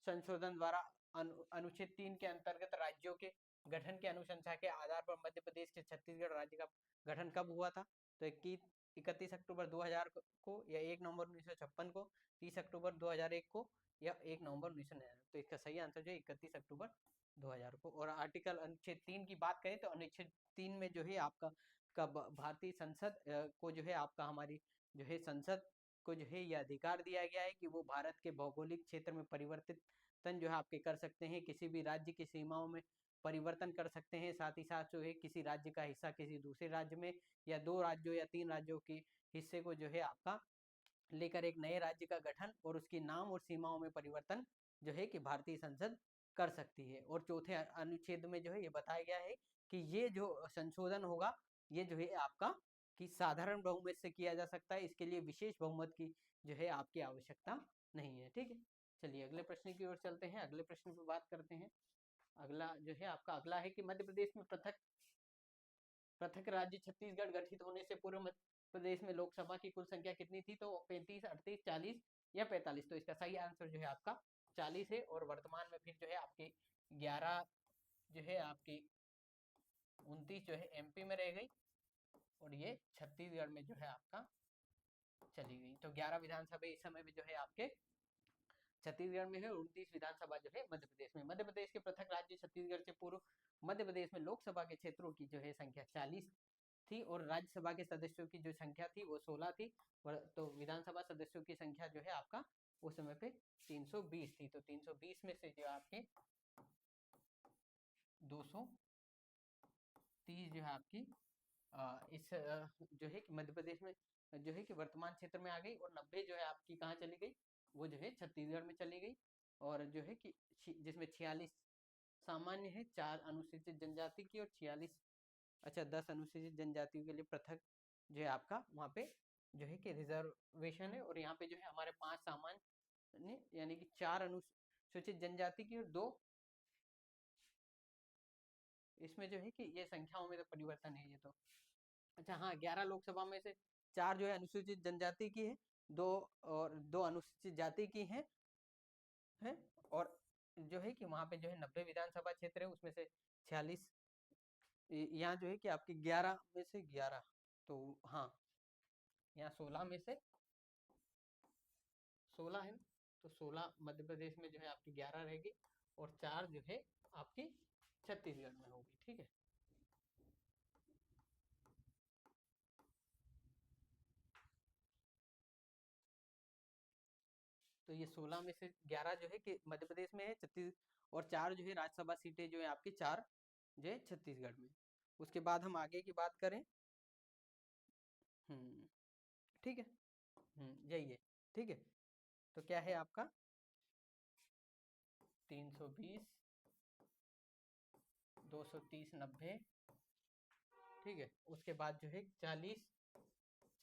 संशोधन द्वारा अनुच्छेद 3 के अंतर्गत राज्यों के गठन की अनुशंसा के आधार पर मध्य प्रदेश के छत्तीसगढ़ राज्य का गठन कब हुआ था? तो 31 अक्टूबर 2000 को या 1 नवंबर 1956 को, 30 अक्टूबर 2001 को या 1 नवंबर 1999। तो इसका सही आंसर जो है 31 अक्टूबर 2000 को। और आर्टिकल अनुच्छेद 3 की बात करें तो अनुच्छेद 3 में जो है आपका भारतीय संसद को जो है आपका हमारी जो है संसद को जो है यह अधिकार दिया गया है कि वो भारत के भौगोलिक क्षेत्र में परिवर्तित जो है आपके कर सकते हैं, किसी भी राज्य की सीमाओं में परिवर्तन कर सकते हैं। साथ ही साथ जो है किसी राज्य का हिस्सा किसी दूसरे राज्य में या 2 राज्यों या 3 राज्यों के हिस्से को जो है आपका लेकर एक नए राज्य का गठन और उसके नाम और सीमाओं में परिवर्तन जो है कि भारतीय संसद कर सकती है। और चौथे अनुच्छेद में जो है ये बताया गया है कि ये जो संशोधन होगा ये जो है आपका कि साधारण बहुमत से किया जा सकता है, इसके लिए विशेष बहुमत की जो है आपकी आवश्यकता नहीं है। ठीक है, चलिए अगले प्रश्न की ओर चलते हैं। अगले प्रश्न पर बात करते हैं। अगला जो है आपका अगला है कि मध्य प्रदेश में पृथक राज्य छत्तीसगढ़ गठित होने से पूर्व मध्य प्रदेश में लोकसभा की कुल संख्या कितनी थी? तो 35, 38, 40 या 45। तो इसका सही आंसर जो है आपका 40 है। और वर्तमान में फिर जो है आपके 11 जो है आपकी 29 जो है एमपी में रह गई और ये छत्तीसगढ़ में जो है आपका चली गई। तो 11 विधानसभा इस समय में जो है आपके छत्तीसगढ़ में है, 29 विधानसभा जो है मध्य प्रदेश में। मध्य प्रदेश के पृथक राज्य छत्तीसगढ़ से पूर्व मध्य प्रदेश में लोकसभा के क्षेत्रों की जो है संख्या 40 थी और राज्यसभा के सदस्यों की जो संख्या थी वो 16 थी। तो विधानसभा सदस्यों की संख्या जो है आपका उस समय पे 320 थी। तो 320 में से जो आपके 230 जो है आपकी इस जो है कि मध्य प्रदेश में जो है कि वर्तमान क्षेत्र में आ गई और 90 जो है आपकी कहाँ चली गई? वो जो है छत्तीसगढ़ में चली गई। और जो है कि जिसमें 46 सामान्य है, 4 अनुसूचित जनजाति की और 46 अच्छा 10 अनुसूचित जनजातियों के लिए पृथक जो है आपका वहाँ पे जो है कि रिजर्वेशन है। और यहाँ पे जो है हमारे 5 सामान्य यानी कि 4 अनुसूचित जनजाति की और 2 इसमें जो है कि ये संख्याओं में तो परिवर्तन है ये तो। अच्छा हाँ, 11 लोकसभा में से 4 जो है अनुसूचित जनजाति की है, 2 और 2 अनुसूचित जाति की है। और जो है कि वहाँ पे जो है 90 विधानसभा क्षेत्र है, उसमें से 46 यहाँ जो है कि आपकी 11 में से 11 तो हाँ यहाँ 16 में से 16 है। तो 16 मध्य प्रदेश में जो है आपकी 11 रहेगी और 4 जो है आपकी छत्तीसगढ़ में होगी। ठीक है, तो ये 16 में से 11 जो है कि मध्य प्रदेश में है, और 4 जो है राज्यसभा सीटें जो है आपकी 4 जो है छत्तीसगढ़ में। उसके बाद हम आगे की बात करें। ठीक है, यही है। ठीक है, तो क्या है आपका 320, 230, 90। ठीक है, उसके बाद जो है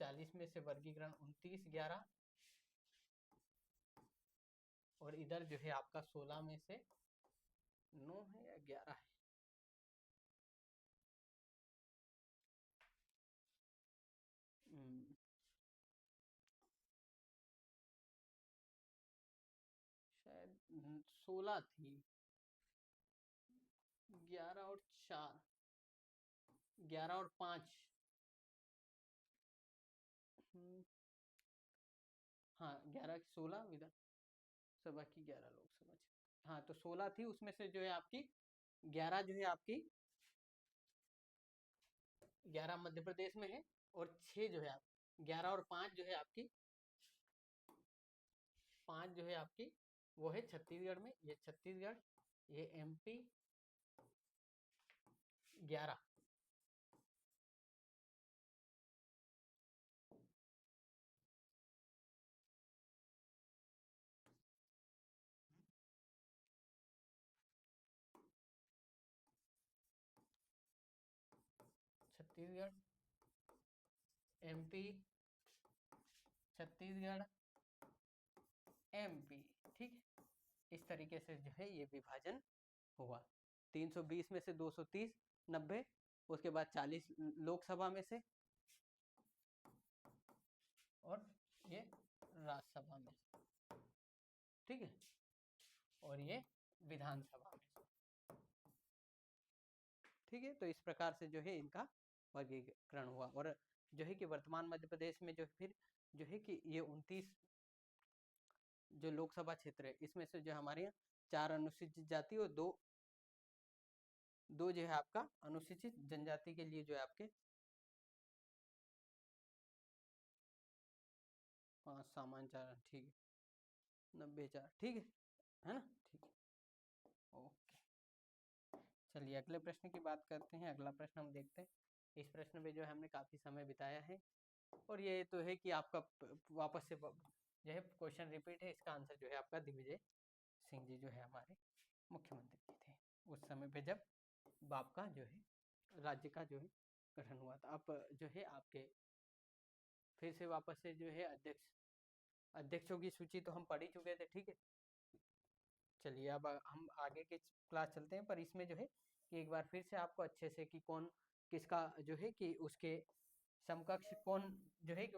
40 में से वर्गीकरण 29, 11 और इधर जो है आपका 16 में से 9 है या 11 है। शायद 16 थी, 11 और 4, 11 और 5 हाँ 11 की 16 विधानसभा की 11 लोकसभा। हाँ तो 16 थी, उसमें से जो है आपकी 11 जो है आपकी 11 मध्य प्रदेश में है और 6 जो है आप 11 और 5 जो है आपकी 5 जो है आपकी वो है छत्तीसगढ़ में। ये छत्तीसगढ़, ये MP 11। Chhattisgarh, MP, Chhattisgarh, MP, ठीक। इस तरीके से जो है ये विभाजन हुआ। 320 में से 230, 90, उसके बाद 40 लोकसभा में से और ये राज्यसभा में से, ठीक है, और ये विधानसभा में से, ठीक है। तो इस प्रकार से जो है इनका वर्गीकरण हुआ। और जो है कि वर्तमान मध्य प्रदेश में जो फिर जो है कि ये 29 जो लोकसभा क्षेत्र है, इसमें से जो हमारे यहाँ 4 अनुसूचित जाति और दो जो है आपका अनुसूचित जनजाति के लिए जो है आपके 5 सामान्य 4, ठीक है, 90 4, ठीक है ना, ठीक है, ओके। चलिए अगले प्रश्न की बात करते हैं। अगला प्रश्न हम देखते हैं। इस प्रश्न में जो है हमने काफ़ी समय बिताया है, और ये तो है कि आपका वापस से जो है क्वेश्चन रिपीट है। इसका आंसर जो है आपका दिग्विजय सिंह जी जो है हमारे मुख्यमंत्री जी थे उस समय पे जब बाप का जो है राज्य का जो है गठन हुआ था। अब जो है आपके फिर से वापस से जो है अध्यक्षों की सूची तो हम पढ़ ही चुके थे, ठीक है। चलिए अब हम आगे के क्लास चलते हैं, पर इसमें जो है कि एक बार फिर से आपको अच्छे से कि कौन किसका जो है कि उसके समकक्ष कौन जो है कि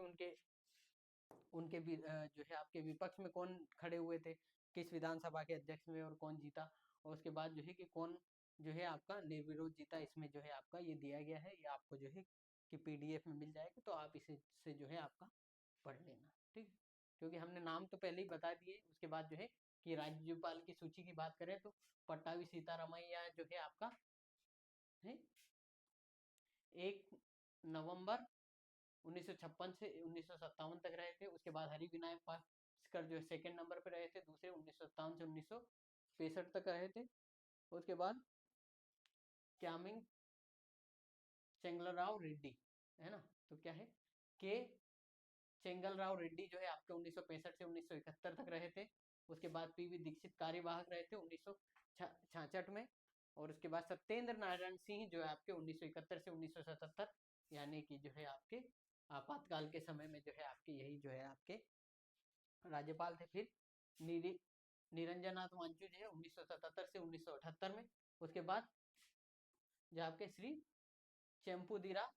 उनके भी जो है आपके विपक्ष में कौन खड़े हुए थे किस विधानसभा के अध्यक्ष में, और कौन जीता, और उसके बाद जो है कि कौन जो है आपका निर्विरोध जीता। इसमें जो है आपका ये दिया गया है, ये आपको जो है कि PDF में मिल जाएगा, तो आप इसे से जो है आपका पढ़ लेना, ठीक। क्योंकि हमने नाम तो पहले ही बता दिए। उसके बाद जो है कि राज्यपाल की सूची की बात करें तो पट्टाभी सीतारामैया जो है आपका है 1 नवंबर 1956 से 1957 तक रहे थे। उसके बाद हरि विनायक पास्कर जो है सेकंड नंबर पे रहे थे, दूसरे 1957 से 1965 तक रहे थे। उसके बाद क्यामिंग चेंगलराव रेड्डी, है ना, तो क्या है के चेंगलराव रेड्डी जो है आपके 1965 से 1971 तक रहे थे। उसके बाद PV दीक्षित कार्यवाहक रहे थे 1966 में। और उसके बाद सत्येंद्र नारायण सिंह जो है आपके 1971 से 1977, यानी कि जो है आपके आपातकाल के समय में जो है आपके यही जो है आपके राज्यपाल थे। फिर निरंजनाथ वांचू जो है 1977 से 1978 में। उसके बाद जो आपके श्री चेम्पुदिरा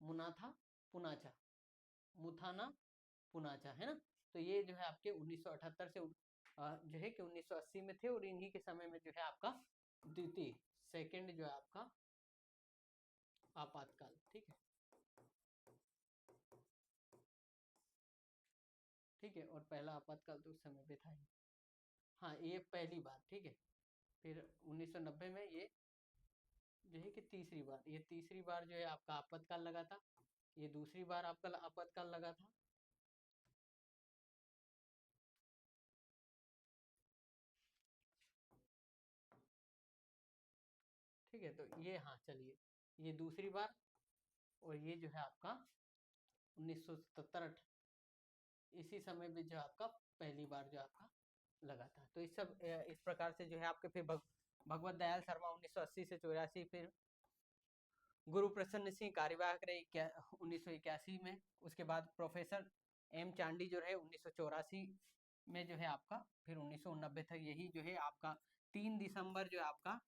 मुनाथा पुनाचा मुथाना पुनाचा, है ना, तो ये जो है आपके 1978 से जो है कि 1980 में थे, और इन्हीं के समय में जो है आपका द्वितीय सेकंड जो है आपका आपातकाल, ठीक है, ठीक है। और पहला आपातकाल तो उस समय पे था ही, हाँ ये पहली बार, ठीक है। फिर 1990 में ये जो है कि तीसरी बार जो है आपका आपातकाल लगा था। ये दूसरी बार आपका आपातकाल लगा था, ठीक है। तो ये हाँ चलिए ये दूसरी बार, और ये जो है आपका 1977 इसी समय में जो आपका पहली बार जो आपका लगा था। तो इस सब इस प्रकार से जो है आपके फिर भगवत दयाल शर्मा 1980 से 84, फिर गुरु प्रसन्न सिंह कार्यवाहक रहे 1981 में। उसके बाद प्रोफेसर M चांडी जो है 1984 में जो है आपका, फिर 1990 तक यही जो है आपका 3 दिसंबर जो है आपका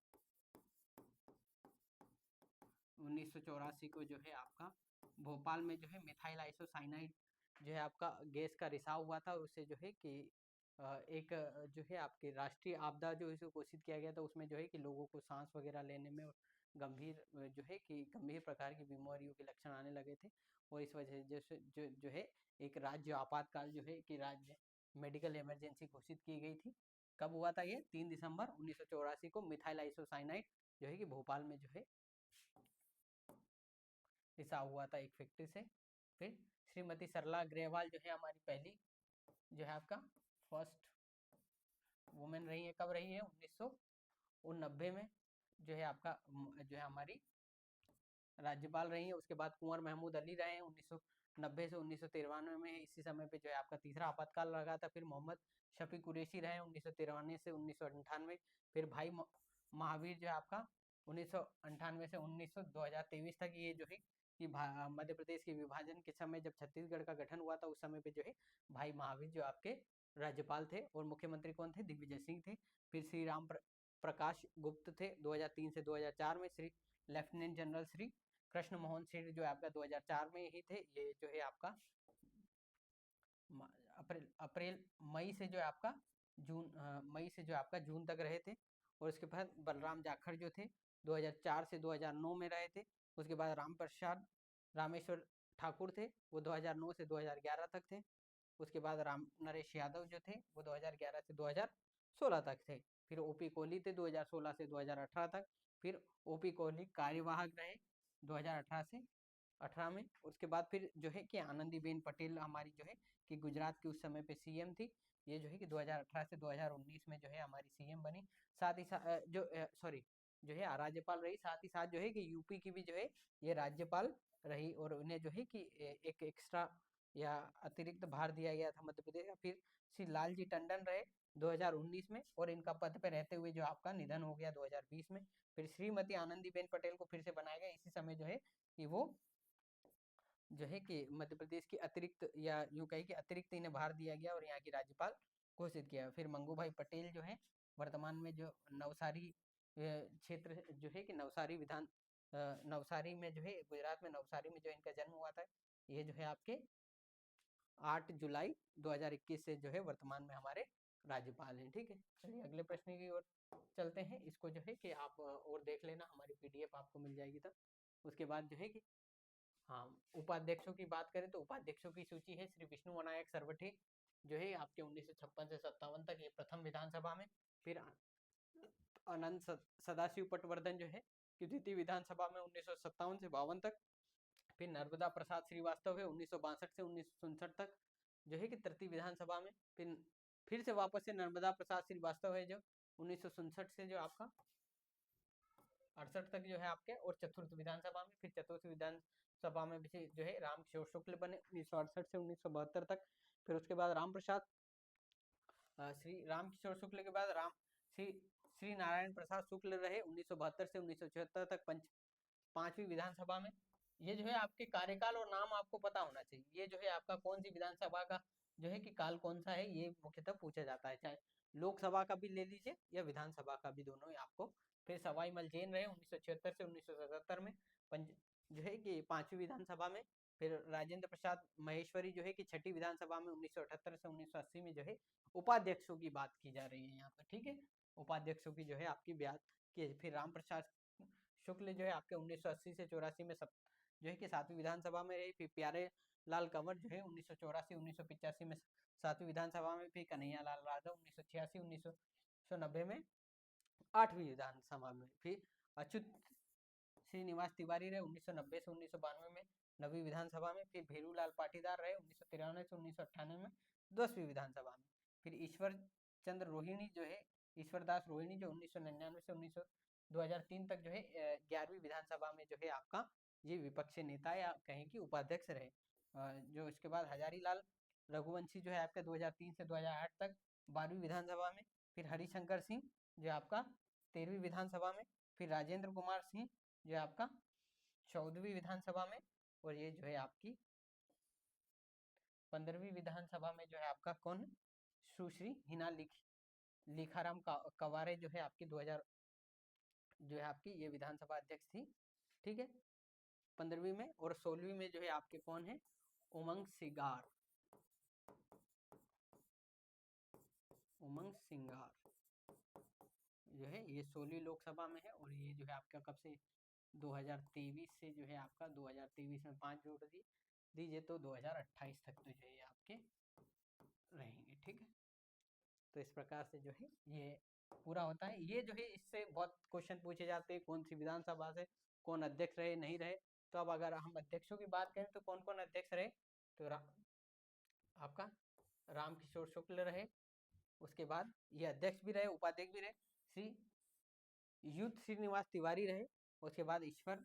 1984 को जो है आपका भोपाल में जो है मिथाइल आइसोसाइनाइड जो है आपका गैस का रिसाव हुआ था। उससे जो है कि एक जो है आपके राष्ट्रीय आपदा जो इसे घोषित किया गया था, उसमें जो है कि लोगों को सांस वगैरह लेने में गंभीर जो है कि गंभीर प्रकार की बीमारियों के लक्षण आने लगे थे। और इस वजह से जो है एक राज्य आपातकाल जो है कि राज्य मेडिकल इमरजेंसी घोषित की गई थी। कब हुआ था ये? 3 दिसंबर 1984 को मिथाइल आइसोसाइनाइड जो है कि भोपाल में जो है रिसाव हुआ था एक फैक्ट्री से। फिर श्रीमती सरला अग्रवाल जो है हमारी पहली जो है आपका फर्स्ट वुमेन रही है। कब रही है? 1990 में जो है आपका जो है हमारी राज्यपाल रही है। उसके बाद कुंवर महमूद अली रहे हैं 1990 से 1993 में। इसी समय पे जो है आपका तीसरा आपातकाल लगा था। फिर मोहम्मद शफी कुरैशी रहे 1993 से 1998। फिर भाई महावीर जो है आपका 1998 से 2023 तक ये जो है कि मध्य प्रदेश के विभाजन के समय जब छत्तीसगढ़ का गठन हुआ था उस समय पे जो है भाई महावीर जो आपके राज्यपाल थे, और मुख्यमंत्री कौन थे? दिग्विजय सिंह थे। फिर श्री राम प्रकाश गुप्त थे 2003 से 2004 में। श्री लेफ्टिनेंट जनरल श्री कृष्ण मोहन सिंह जो है आपका 2004 में ही थे। ये जो है आपका अप्रैल अप्रैल मई से जो है आपका मई से जो आपका जून तक रहे थे। और उसके बाद बलराम जाखड़ जो थे 2004 से 2009 में रहे थे। उसके बाद राम प्रसाद रामेश्वर ठाकुर थे, वो 2009 से 2011 तक थे। उसके बाद राम नरेश यादव जो थे वो 2011 से 2016 तक थे। फिर ओपी कोहली थे 2016 से 2018 तक। फिर ओपी कोहली कार्यवाहक रहे 2018 से 18 में। उसके बाद फिर जो है कि आनंदीबेन पटेल हमारी जो है कि गुजरात की उस समय पे सीएम थी। ये जो है कि 2018 से 2019 में जो है हमारी सीएम बनी। साथ ही साथ जो है राज्यपाल रही। साथ ही साथ जो है कि यूपी की भी जो है ये राज्यपाल रही, और उन्हें जो है कि एक एक्स्ट्रा या अतिरिक्त भार दिया गया था मध्य प्रदेश का। फिर श्री लालजी टंडन रहे 2019 में, और इनका पद पे रहते हुए जो आपका निधन हो गया 2020 में। फिर श्रीमती आनंदीबेन पटेल को फिर से बनाया गया इसी समय जो है कि वो जो है कि मध्य प्रदेश की अतिरिक्त या यूं कहे कि अतिरिक्त इन्हें भार दिया गया और यहाँ की राज्यपाल घोषित किया। फिर मंगू भाई पटेल जो है वर्तमान में जो नवसारी क्षेत्र जो है कि नवसारी में जो है गुजरात में नवसारी में जो इनका जन्म हुआ था, ये जो है आपके 8 जुलाई 2021 से जो है वर्तमान में हमारे राज्यपाल हैं। ठीक है, चलिए अगले प्रश्न की ओर चलते हैं। इसको जो है कि आप और देख लेना, हमारी पीडीएफ आपको मिल जाएगी तब। उसके बाद जो है कि हाँ, उपाध्यक्षों की बात करें तो उपाध्यक्षों की सूची है श्री विष्णु विनायक सरवटे जो है आपके 1956 से 57 तक ये प्रथम विधानसभा में। फिर अनंत सदाशिव पटवर्धन जो है कि द्वितीय विधानसभा में 1957 से 52 तक। फिर नर्मदा प्रसाद श्रीवास्तव है 1962 से 1967 तक जो है कि तृतीय विधानसभा में। फिर से वापस से नर्मदा प्रसाद श्रीवास्तव है जो 1967 से जो आपका 68 तक जो है आपके, और चतुर्थ विधानसभा में। फिर चतुर्थ विधानसभा में भी जो है रामकिशोर शुक्ल बने 1968 से 1972 तक। फिर उसके बाद राम प्रसाद श्री रामकिशोर शुक्ल के बाद श्री नारायण प्रसाद शुक्ल रहे 1972 से 1976 तक पांचवी विधानसभा में। ये जो है आपके कार्यकाल और नाम आपको पता होना चाहिए। ये जो है आपका कौन सी विधानसभा का जो है कि काल कौन सा है, ये मुख्यतः पूछा जाता है, चाहे लोकसभा का भी ले लीजिए या विधानसभा का भी, दोनों ही आपको। फिर सवाई मलचेन रहे 1976 से 1977 में जो है कि पांचवी विधानसभा में। फिर राजेंद्र प्रसाद महेश्वरी जो है कि छठी विधानसभा में 1978 से 1980 में जो है उपाध्यक्षों की बात की जा रही है यहाँ पर। ठीक है, उपाध्यक्षों की जो है आपकी बात की। फिर राम प्रसाद शुक्ल जो है आपके 1980 से 84 में जो है कि सातवीं विधानसभा में रही। फिर प्यारे लाल कंवर जो है 1984 1985 में सातवीं विधानसभा में। फिर कन्हैया लाल यादव 1986 1990 में आठवीं विधानसभा में। फिर अच्युत श्रीनिवास तिवारी रहे 1990 से 1992 में नवी विधानसभा में। फिर भेरूलाल पाटीदार रहे 1993 से 1998 में 10वीं विधानसभा में। फिर ईश्वर चंद्र रोहिणी जो है ईश्वर दास रोहिणी जो 1999 से 2003 तक जो है 11वीं विधानसभा में जो है आपका ये विपक्षी नेता या कहें कि उपाध्यक्ष रहे। जो इसके बाद हजारी लाल रघुवंशी जो है आपका 2003 से 2008 तक 12वीं विधानसभा में। फिर हरिशंकर सिंह जो आपका 13वीं विधानसभा में। फिर राजेंद्र कुमार सिंह जो आपका 14वीं विधानसभा में। और ये जो है आपकी 15वीं विधानसभा में जो है आपका कौन, सुश्री हिना लिखाराम कवारे जो है आपकी 2000 जो है आपकी ये विधानसभा अध्यक्ष थी। ठीक है, 15वीं में। और 16वीं में जो है आपके कौन है, उमंग सिंगार जो है ये 16वीं लोकसभा में है। और ये जो है आपका कब से 2023 से जो है आपका 2023 में 5 वोट दीजिए तो 2028 तक तो जो है आपके रहेंगे। ठीक है, तो इस प्रकार से जो है ये पूरा होता है। ये जो है इससे बहुत क्वेश्चन पूछे जाते हैं, कौन सी विधानसभा से कौन अध्यक्ष रहे नहीं रहे। तो अब अगर हम अध्यक्षों की बात करें तो कौन कौन अध्यक्ष रहे, तो आपका रामकिशोर शुक्ल रहे। उसके बाद ये अध्यक्ष भी रहे, उपाध्यक्ष भी रहे, श्री युद्ध श्रीनिवास तिवारी रहे। उसके बाद ईश्वर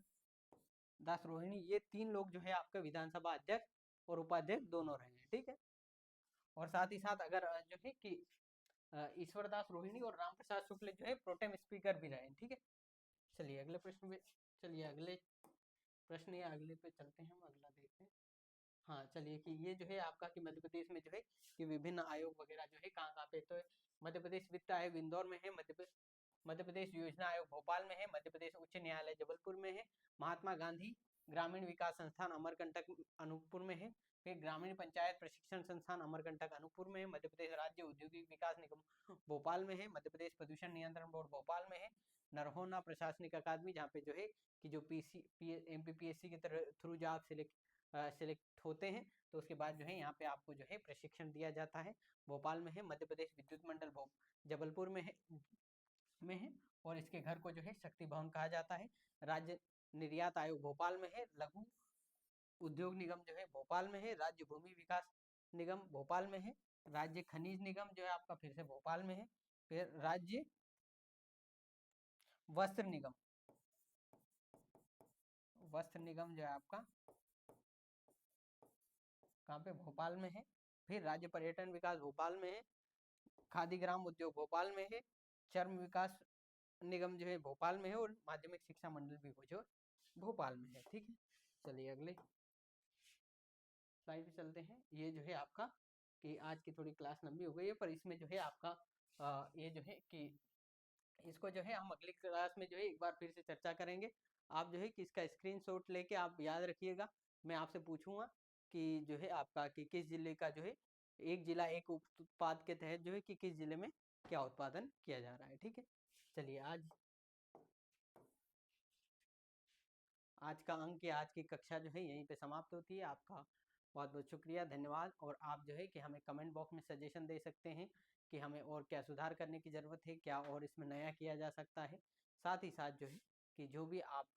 दास रोहिणी, ये 3 लोग जो है आपके विधानसभा अध्यक्ष और उपाध्यक्ष दोनों रहे हैं। ठीक है, और साथ ही साथ अगर जो है कि ईश्वर दास रोहिणी और राम प्रसाद शुक्ल जो है प्रोटेम स्पीकर भी रहे। ठीक है, चलिए अगले प्रश्न पे, चलिए अगले प्रश्न या अगले पे चलते हैं, हम अगला देखते हैं। हाँ चलिए कि ये जो है आपका कि मध्य प्रदेश में जो है कि विभिन्न आयोग वगैरह जो है कहाँ कहाँ पे, तो मध्य प्रदेश वित्त आयोग इंदौर में है, मध्य प्रदेश योजना आयोग भोपाल में है, मध्य प्रदेश उच्च न्यायालय जबलपुर में है, महात्मा गांधी ग्रामीण विकास संस्थान अमरकंटक अनूपपुर में है, फिर ग्रामीण पंचायत प्रशिक्षण संस्थान अमरकंटक अनूपपुर में है, मध्य प्रदेश राज्य औद्योगिक विकास निगम भोपाल में है, मध्य प्रदेश प्रदूषण नियंत्रण बोर्ड भोपाल में है, नरहोना प्रशासनिक अकादमी जहाँ पे जो है कि जो MPPSC के थ्रू जो आप सिलेक्ट होते हैं तो उसके बाद जो है यहाँ पे आपको जो है प्रशिक्षण दिया जाता है, भोपाल में है, मध्य प्रदेश विद्युत मंडल जबलपुर में है और इसके घर को जो है शक्ति भवन कहा जाता है, राज्य निर्यात आयोग भोपाल में है, लघु उद्योग निगम जो है भोपाल में है, राज्य भूमि विकास निगम भोपाल में है, राज्य खनिज निगम जो है आपका फिर से भोपाल में है, फिर राज्य वस्त्र निगम जो है आपका कहाँ पे, भोपाल में है, फिर राज्य पर्यटन विकास भोपाल में है, खादी ग्राम उद्योग भोपाल में है, चर्म विकास निगम जो है भोपाल में है और माध्यमिक शिक्षा मंडल भी जो भोपाल में है। ठीक है, चलिए अगले स्लाइड पे चलते हैं। ये जो है आपका कि आज की थोड़ी क्लास लंबी हो गई है, पर इसमें जो है आपका ये जो है कि इसको जो है हम अगली क्लास में जो है एक बार फिर से चर्चा करेंगे। आप जो है कि इसका स्क्रीनशॉट लेके आप याद रखिएगा, मैं आपसे पूछूंगा कि जो है आपका कि किस जिले का जो है एक जिला एक उत्पाद के तहत जो है कि किस जिले में क्या उत्पादन किया जा रहा है। ठीक है, चलिए आज का अंक या आज की कक्षा जो है यहीं पे समाप्त होती है। आपका बहुत बहुत शुक्रिया, धन्यवाद। और आप जो है कि हमें कमेंट बॉक्स में सजेशन दे सकते हैं कि हमें और क्या सुधार करने की ज़रूरत है, क्या और इसमें नया किया जा सकता है। साथ ही साथ जो है कि जो भी आप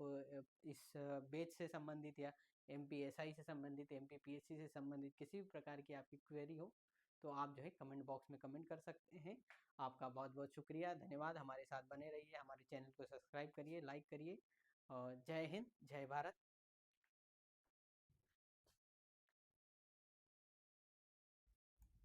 इस बैच से संबंधित या MPSI से संबंधित, MPPSC से संबंधित किसी भी प्रकार की आपकी क्वेरी हो तो आप जो है कमेंट बॉक्स में कमेंट कर सकते हैं। आपका बहुत बहुत शुक्रिया, धन्यवाद। हमारे साथ बने रहिए, हमारे चैनल को सब्सक्राइब करिए, लाइक करिए और जय हिंद, जय भारत।